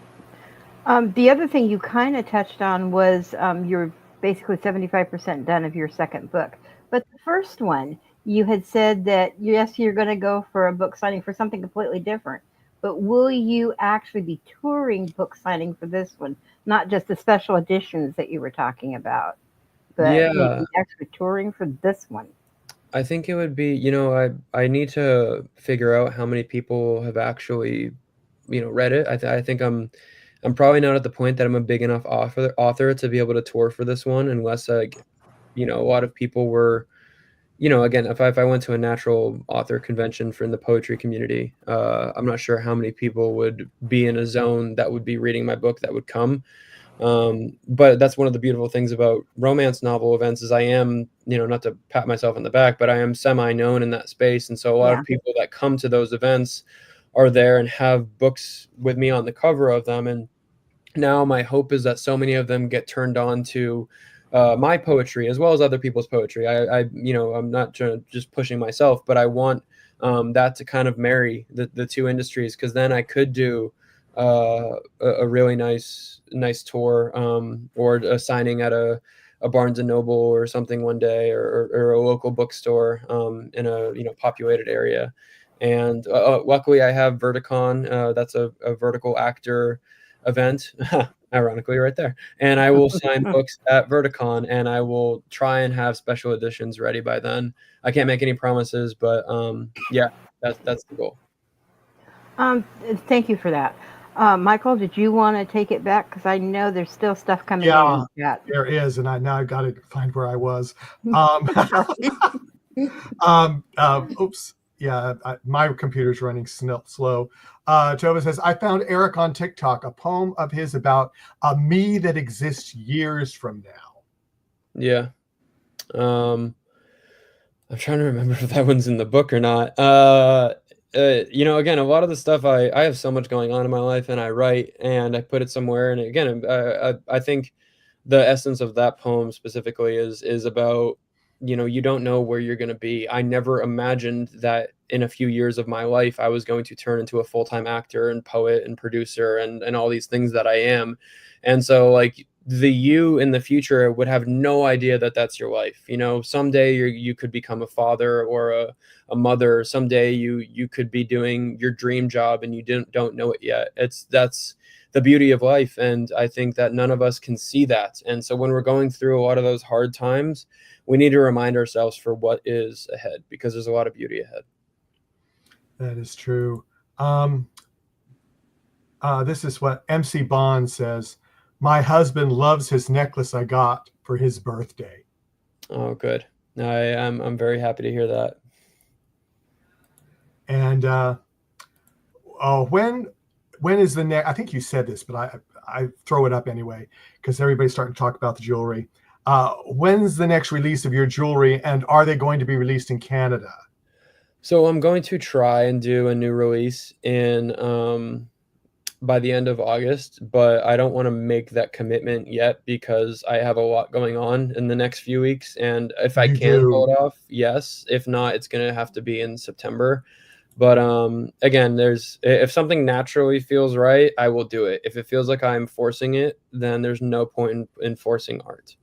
Speaker 2: The other thing you kind of touched on was you're basically 75% done of your second book. But the first one, you had said that yes, you're going to go for a book signing for something completely different. But will you actually be touring book signing for this one? Not just the special editions that you were talking about, but
Speaker 4: Yeah,
Speaker 2: maybe actually touring for this one.
Speaker 4: I think it would be, I need to figure out how many people have actually, read it. I think I'm probably not at the point that I'm a big enough author to be able to tour for this one, unless like, a lot of people were, again, if I went to a natural author convention for in the poetry community, I'm not sure how many people would be in a zone that would be reading my book that would come. But that's one of the beautiful things about romance novel events is I am, not to pat myself on the back, but I am semi-known in that space. And so a lot
Speaker 2: Yeah.
Speaker 4: of people that come to those events are there and have books with me on the cover of them. And now my hope is that so many of them get turned on to my poetry as well as other people's poetry. I'm not just pushing myself, but I want that to kind of marry the two industries, because then I could do a really nice tour, or a signing at a Barnes and Noble or something one day, or a local bookstore in a populated area. And luckily I have Verticon. That's a vertical actor event, ironically right there. And I will sign books at Verticon, and I will try and have special editions ready by then. I can't make any promises, but yeah, that's the goal.
Speaker 2: Um, Thank you for that. Michael, did you want to take it back? Because I know there's still stuff coming in
Speaker 1: Yeah,
Speaker 2: the chat.
Speaker 1: there is, and I've got to find where I was.
Speaker 2: Sorry.
Speaker 1: Oops. Yeah, my computer's running slow. Tova says, I found Eric on TikTok, a poem of his about a me that exists years from now.
Speaker 4: Yeah. I'm trying to remember if that one's in the book or not. Again, a lot of the stuff I have so much going on in my life, and I write and I put it somewhere. And again, I think the essence of that poem specifically is about, you don't know where you're going to be. I never imagined that in a few years of my life, I was going to turn into a full-time actor and poet and producer and all these things that I am. And so like the you in the future would have no idea that that's your life. Someday you could become a father or a mother. Someday you could be doing your dream job and you don't know it yet. That's the beauty of life. And I think that none of us can see that. And so when we're going through a lot of those hard times, we need to remind ourselves for what is ahead, because there's a lot of beauty ahead.
Speaker 1: That is true. This is what MC Bond says. My husband loves his necklace I got for his birthday.
Speaker 4: Oh, good. I'm very happy to hear that.
Speaker 1: And when is the next? I think you said this, but I throw it up anyway because everybody's starting to talk about the jewelry. When's the next release of your jewelry, and are they going to be released in Canada?
Speaker 4: So I'm going to try and do a new release in by the end of August, but I don't want to make that commitment yet because I have a lot going on in the next few weeks. And if I
Speaker 1: You
Speaker 4: can
Speaker 1: do.
Speaker 4: pull it off, yes. If not, it's going to have to be in September. But again, if something naturally feels right, I will do it. If it feels like I'm forcing it, then there's no point in forcing art.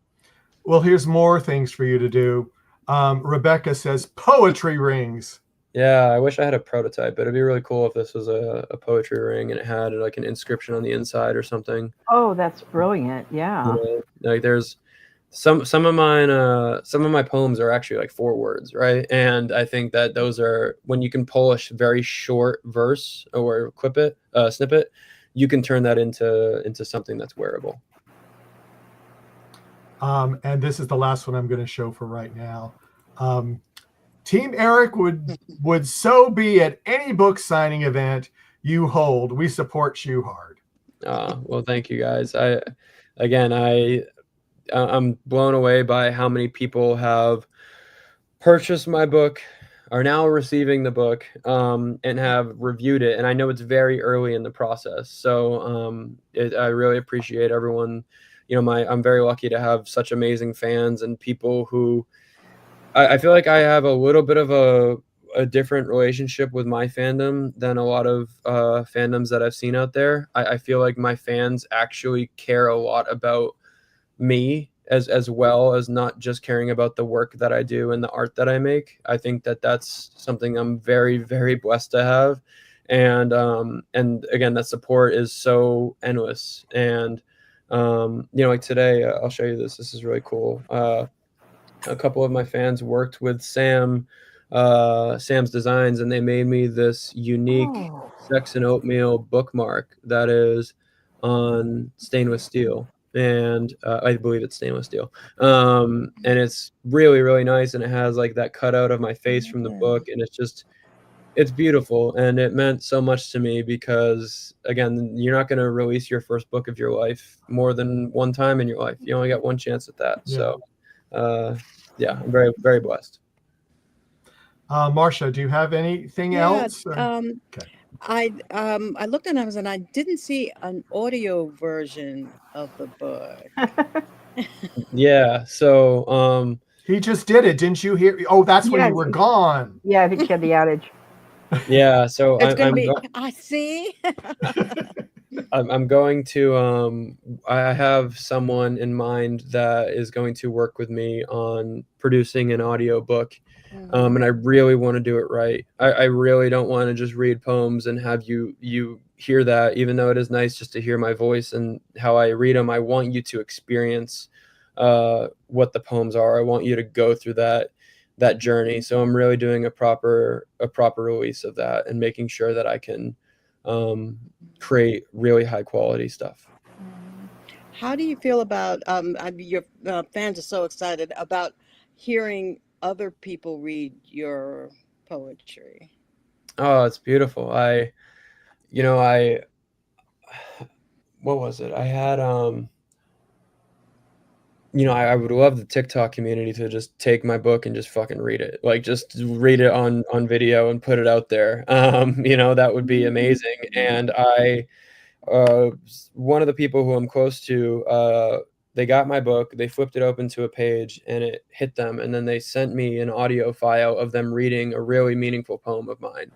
Speaker 1: Well, here's more things for you to do. Rebecca says poetry rings.
Speaker 4: Yeah, I wish I had a prototype, but it'd be really cool if this was a poetry ring and it had like an inscription on the inside or something.
Speaker 2: Oh, that's brilliant. Yeah.
Speaker 4: You know, like there's some of my poems are actually like 4 words, right? And I think that those are, when you can pull a very short verse or snippet, you can turn that into something that's wearable.
Speaker 1: And this is the last one I'm going to show for right now. Team Eric would so be at any book signing event you hold. We support you hard.
Speaker 4: Well, thank you guys. I'm blown away by how many people have purchased my book, are now receiving the book, and have reviewed it. And I know it's very early in the process, so I really appreciate everyone. You know, I'm very lucky to have such amazing fans and people who I feel like I have a little bit of a different relationship with my fandom than a lot of fandoms that I've seen out there. I feel like my fans actually care a lot about me as well as not just caring about the work that I do and the art that I make. I think that that's something I'm very, very blessed to have. And again, that support is so endless. And you know, like today, I'll show you this. This is really cool. A couple of my fans worked with Sam's Designs, and they made me this unique Sex and Oatmeal bookmark that is on stainless steel. And I believe it's stainless steel. And it's really, really nice. And it has like that cutout of my face from the book. And it's beautiful. And it meant so much to me because, again, you're not going to release your first book of your life more than one time in your life. You only got one chance at that.
Speaker 1: Yeah.
Speaker 4: So yeah, I'm very, very blessed.
Speaker 1: Marcia, do you have anything else?
Speaker 3: Okay. I looked on Amazon. I didn't see an audio version of the book.
Speaker 4: Yeah. So
Speaker 1: he just did it, didn't you hear? Oh, that's when you were gone.
Speaker 2: Yeah, I think she had the outage.
Speaker 4: Yeah. So
Speaker 3: it's going to be. I see.
Speaker 4: I'm going to I have someone in mind that is going to work with me on producing an audio book. And I really want to do it right. I really don't want to just read poems and have you hear that, even though it is nice just to hear my voice and how I read them. I want you to experience what the poems are. I want you to go through that journey. So I'm really doing a proper release of that and making sure that I can create really high quality stuff.
Speaker 3: How do you feel about your fans are so excited about hearing other people read your poetry?
Speaker 4: Oh, it's beautiful. What was it? I had I would love the TikTok community to just take my book and just fucking read it. Like just read it on video and put it out there. That would be amazing. And one of the people who I'm close to, they got my book, they flipped it open to a page and it hit them. And then they sent me an audio file of them reading a really meaningful poem of mine.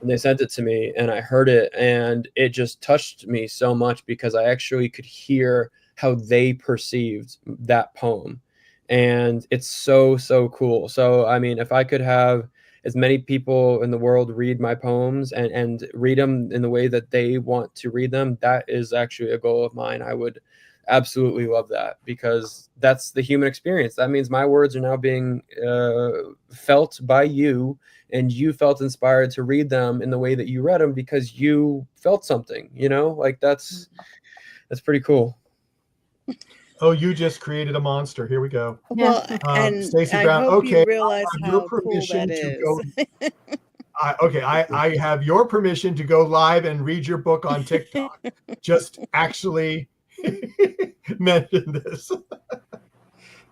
Speaker 4: And they sent it to me and I heard it and it just touched me so much because I actually could hear how they perceived that poem. And it's so, so cool. So, I mean, if I could have as many people in the world read my poems and read them in the way that they want to read them, that is actually a goal of mine. I would absolutely love that because that's the human experience. That means my words are now being felt by you, and you felt inspired to read them in the way that you read them because you felt something, like that's pretty cool.
Speaker 1: Oh, you just created a monster. Here we go.
Speaker 3: Well, and
Speaker 1: Stacey
Speaker 3: I
Speaker 1: Brown.
Speaker 3: hope
Speaker 1: Okay,
Speaker 3: you realize how cool
Speaker 1: permission
Speaker 3: that
Speaker 1: to
Speaker 3: is.
Speaker 1: I have your permission to go live and read your book on TikTok. Just actually mention this.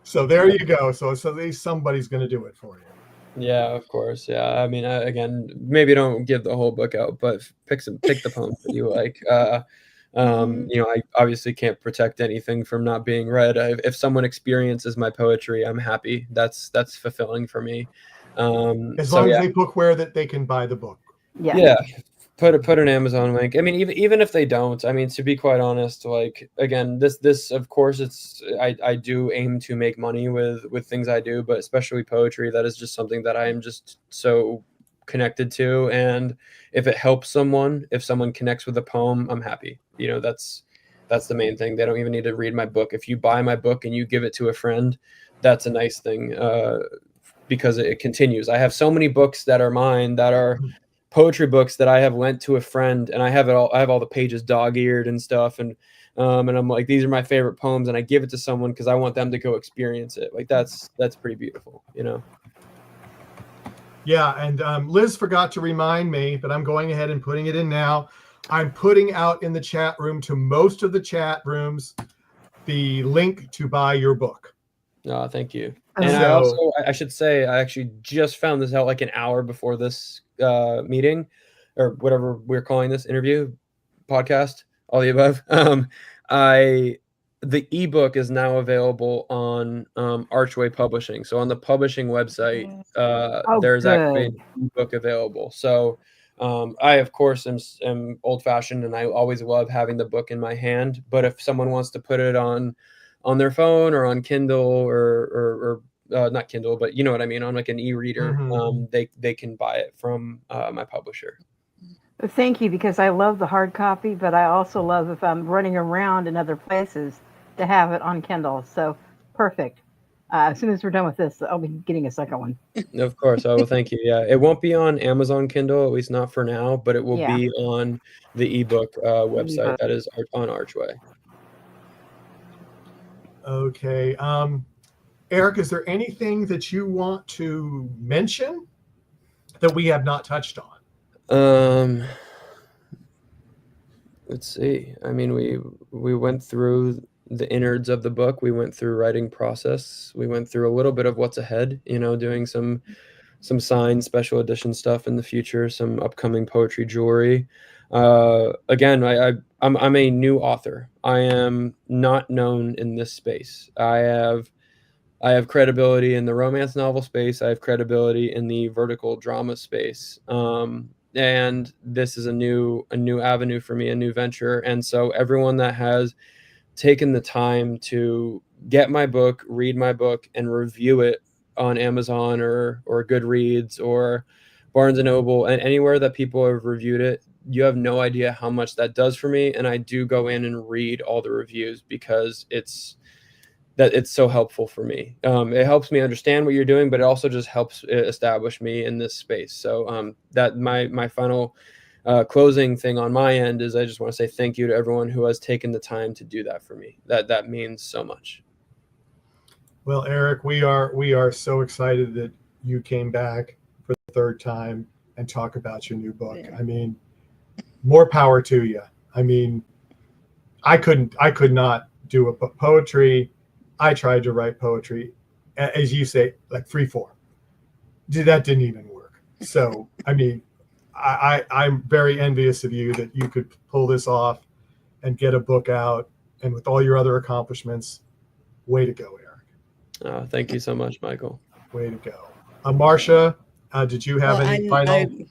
Speaker 1: So there you go. So at least somebody's going to do it for you.
Speaker 4: Yeah, of course. Yeah. I mean, again, maybe don't give the whole book out, but pick the poems that you like. I obviously can't protect anything from not being read. If someone experiences my poetry, I'm happy. That's fulfilling for me.
Speaker 1: As long as they bookware that they can buy the book.
Speaker 2: Yeah.
Speaker 4: Yeah, put an Amazon link. I mean, even if they don't, I mean, to be quite honest, like again, this of course it's I do aim to make money with things I do, but especially poetry, that is just something that I am just so connected to. And if it helps someone, if someone connects with a poem, I'm happy. You know, that's the main thing. They don't even need to read my book. If you buy my book and you give it to a friend, that's a nice thing, because it continues. I have so many books that are mine that are poetry books that I have lent to a friend, and I have it all. I have all the pages dog-eared and stuff, and I'm like, these are my favorite poems, and I give it to someone because I want them to go experience it. Like that's pretty beautiful, you know.
Speaker 1: Yeah, and Liz forgot to remind me, but I'm going ahead and putting it in now. I'm putting out in the chat room to most of the chat rooms the link to buy your book.
Speaker 4: Thank you.
Speaker 2: Oh.
Speaker 4: And
Speaker 1: So-
Speaker 4: I should say, I actually just found this out like an hour before this meeting, or whatever we're calling this interview, podcast, all the above. The ebook is now available on Archway Publishing. So on the publishing website,
Speaker 2: Oh,
Speaker 4: there's actually
Speaker 2: good.
Speaker 4: an ebook available. So I, of course, am old fashioned, and I always love having the book in my hand. But if someone wants to put it on their phone or on Kindle or not Kindle, but you know what I mean, on like an e-reader, they can buy it from my publisher.
Speaker 2: Thank you, because I love the hard copy, but I also love, if I'm running around in other places, to have it on Kindle. So perfect. As soon as we're done with this, I'll be getting a second one.
Speaker 4: Of course, I will. Thank you. Yeah, it won't be on Amazon Kindle, at least not for now, but it will
Speaker 2: Yeah.
Speaker 4: be on the ebook website that is on Archway.
Speaker 1: Okay. Eric, is there anything that you want to mention that we have not touched on?
Speaker 4: Let's see. I mean, we went through the innards of the book. We went through writing process. We went through a little bit of what's ahead, you know, doing some signed special edition stuff in the future, some upcoming poetry jewelry. Again, I'm a new author. I am not known in this space. I have credibility in the romance novel space. I have credibility in the vertical drama space. And this is a new avenue for me, a new venture. And so everyone that has taken the time to get my book, read my book, and review it on Amazon or Goodreads or Barnes and Noble, and anywhere that people have reviewed it, you have no idea how much that does for me. And I do go in and read all the reviews because it's so helpful for me. It helps me understand what you're doing, but it also just helps establish me in this space. So that my final closing thing on my end is I just want to say thank you to everyone who has taken the time to do that for me. That means so much.
Speaker 1: Well, Eric, we are so excited that you came back for the third time and talk about your new book.
Speaker 3: Yeah.
Speaker 1: I mean, more power to you. I mean, I could not do a poetry. I tried to write poetry, as you say, like 3/4. That didn't even work. So, I mean, I'm very envious of you that you could pull this off and get a book out, and with all your other accomplishments, way to go, Eric.
Speaker 4: Thank you so much, Michael.
Speaker 1: Way to go. Marcia, did you have any final?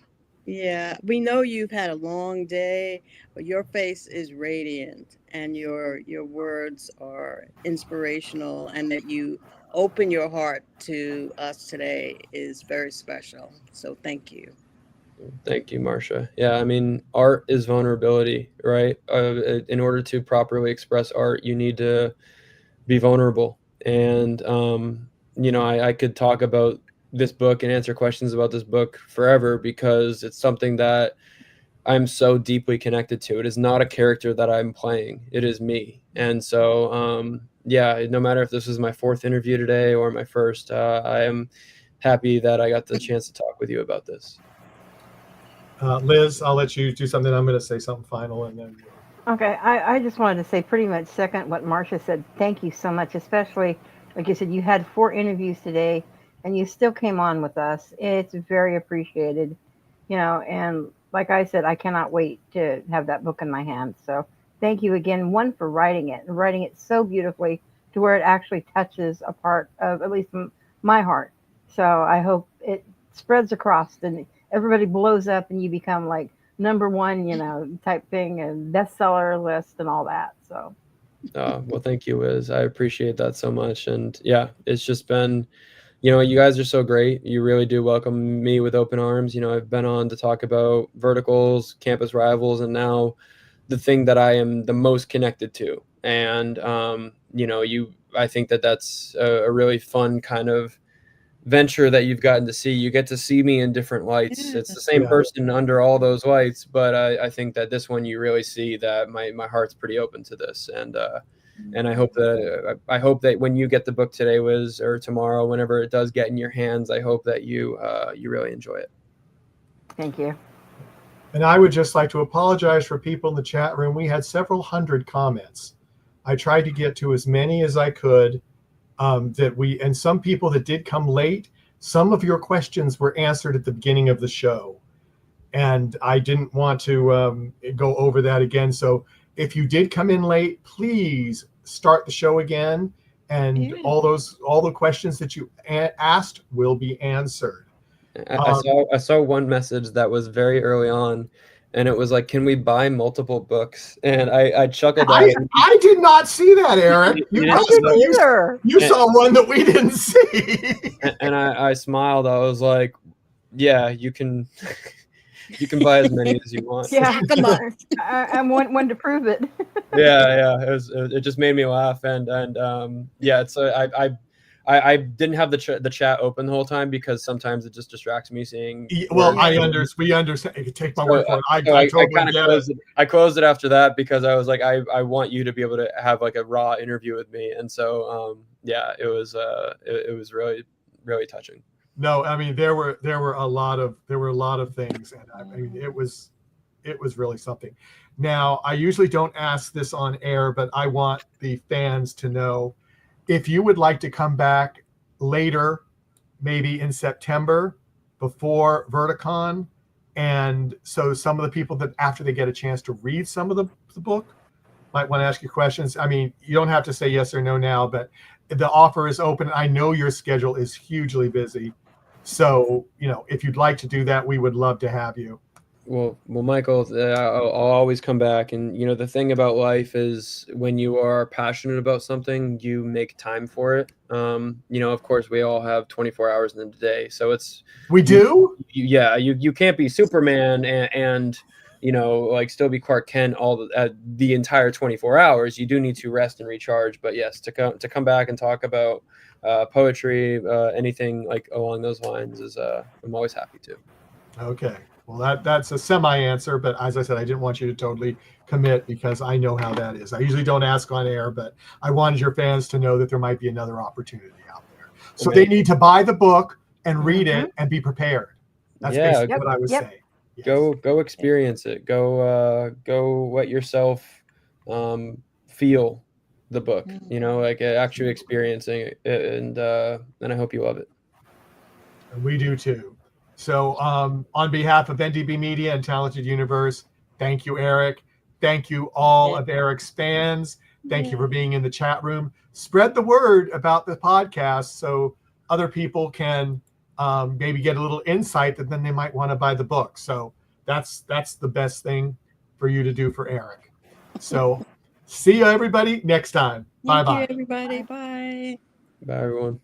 Speaker 3: Yeah, we know you've had a long day, but your face is radiant, and your words are inspirational, and that you open your heart to us today is very special. So thank you.
Speaker 4: Thank you, Marcia. Yeah, I mean, art is vulnerability, right? In order to properly express art, you need to be vulnerable. And you know, I could talk about this book and answer questions about this book forever because it's something that I'm so deeply connected to. It is not a character that I'm playing. It is me. And so yeah, no matter if this is my fourth interview today or my first, I am happy that I got the chance to talk with you about this.
Speaker 1: Liz, I'll let you do something. I'm going to say something final, and then.
Speaker 2: Okay, I just wanted to say pretty much second what Marcia said. Thank you so much, especially, like you said, you had 4 interviews today, and you still came on with us. It's very appreciated, you know, and like I said, I cannot wait to have that book in my hands. So thank you again, one, for writing it, and writing it so beautifully to where it actually touches a part of at least my heart. So I hope it spreads across, and everybody blows up and you become like #1, type thing, and bestseller list and all that. So
Speaker 4: Well, thank you, Wiz. I appreciate that so much. And yeah, it's just been, you guys are so great. You really do welcome me with open arms. I've been on to talk about verticals, campus rivals, and now the thing that I am the most connected to. And, I think that that's a really fun kind of venture that you've gotten to see. You get to see me in different lights.
Speaker 3: Yeah.
Speaker 4: It's the same
Speaker 1: Yeah.
Speaker 4: person under all those lights, but I think that this one you really see that my heart's pretty open to this, and I hope that when you get the book today, Wiz, or tomorrow, whenever it does get in your hands, I hope that you really enjoy it.
Speaker 2: thank you.
Speaker 1: And I would just like to apologize for people in the chat room. We had several hundred comments. I tried to get to as many as I could. And some people that did come late, some of your questions were answered at the beginning of the show. And I didn't want to go over that again. So if you did come in late, please start the show again. And
Speaker 3: Yeah.
Speaker 1: all the questions that you asked will be answered.
Speaker 4: I saw one message that was very early on, and it was like, "Can we buy multiple books?" And I chuckled at it.
Speaker 1: I did not see that, Eric.
Speaker 4: You
Speaker 2: I
Speaker 4: didn't
Speaker 2: didn't
Speaker 4: see
Speaker 2: either.
Speaker 1: You saw one that we didn't see.
Speaker 4: and I smiled. I was like, "Yeah, you can." You can buy as many as you want.
Speaker 2: Yeah,
Speaker 3: Come on.
Speaker 2: I'm one to prove it.
Speaker 4: Yeah. It just made me laugh, and yeah. It's I didn't have the chat open the whole time because sometimes it just distracts me seeing.
Speaker 1: Well,
Speaker 4: words.
Speaker 1: we understand. You can take my word for it. I
Speaker 4: I
Speaker 1: totally
Speaker 4: kind of
Speaker 1: get
Speaker 4: closed it. I closed it after that because I was like, I want you to be able to have like a raw interview with me, and so yeah, it was really really touching.
Speaker 1: No, I mean there were a lot of things, and I mean it was really something. Now I usually don't ask this on air, but I want the fans to know if you would like to come back later, maybe in September before Verticon, and so some of the people that after they get a chance to read some of the book might want to ask you questions. I mean, you don't have to say yes or no now, but the offer is open. I know your schedule is hugely busy. So, if you'd like to do that, we would love to have you.
Speaker 4: Well, Michael, I'll always come back. And, the thing about life is when you are passionate about something, you make time for it. Of course, we all have 24 hours in the day. So
Speaker 1: We do?
Speaker 4: You can't be Superman and like still be Clark Kent the entire 24 hours. You do need to rest and recharge. But yes, to come back and talk about poetry, anything like along those lines I'm always happy to.
Speaker 1: Okay. Well, that's a semi-answer, but as I said, I didn't want you to totally commit because I know how that is. I usually don't ask on air, but I wanted your fans to know that there might be another opportunity out there. So they need to buy the book and read it and be prepared. That's basically what I was saying. Yes.
Speaker 4: Go experience it. Go let yourself feel the book. Like actually experiencing it, and I hope you love it.
Speaker 1: And we do too. So on behalf of NDB Media and Talented Universe, thank you, Eric. Thank you all of Eric's fans. Thank you for being in the chat room. Spread the word about the podcast so other people can maybe get a little insight that then they might want to buy the book. So that's the best thing for you to do for Eric. So see you everybody next time. Bye-bye.
Speaker 3: Thank you, everybody. Bye.
Speaker 4: Bye, everyone.